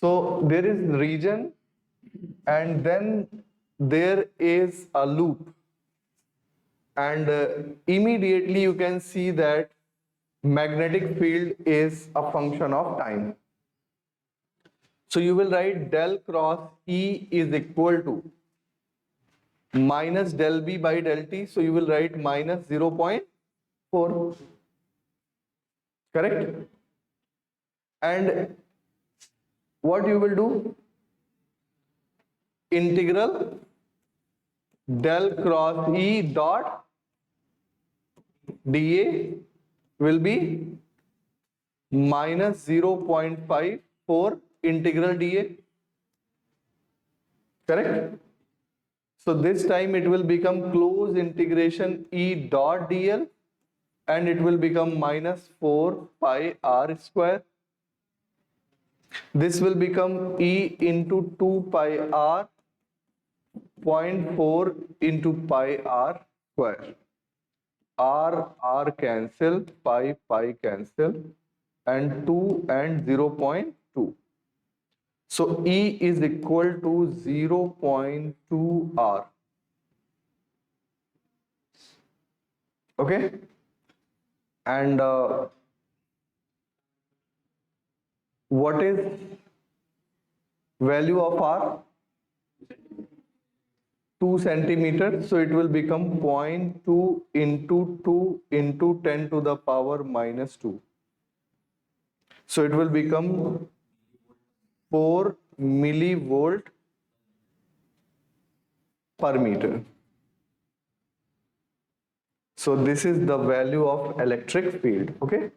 So there is region and then there is a loop, and immediately you can see that magnetic field is a function of time. So you will write del cross E is equal to minus del B by del T. So you will write minus 0.4. Correct? And what you will do? Integral del cross E dot dA will be minus 0.54 integral dA. Correct? So this time it will become closed integration E dot dl, and it will become minus 4 pi r square. This will become E into 2 pi r 0.4 into pi r square. R cancel, pi cancel, and 2 and 0.2. So E is equal to 0.2 R. Okay? And what is value of R? 2 centimeters. So it will become 0.2 into 2 into 10 to the power minus 2. So it will become 4 millivolt per meter. So this is the value of electric field. Okay.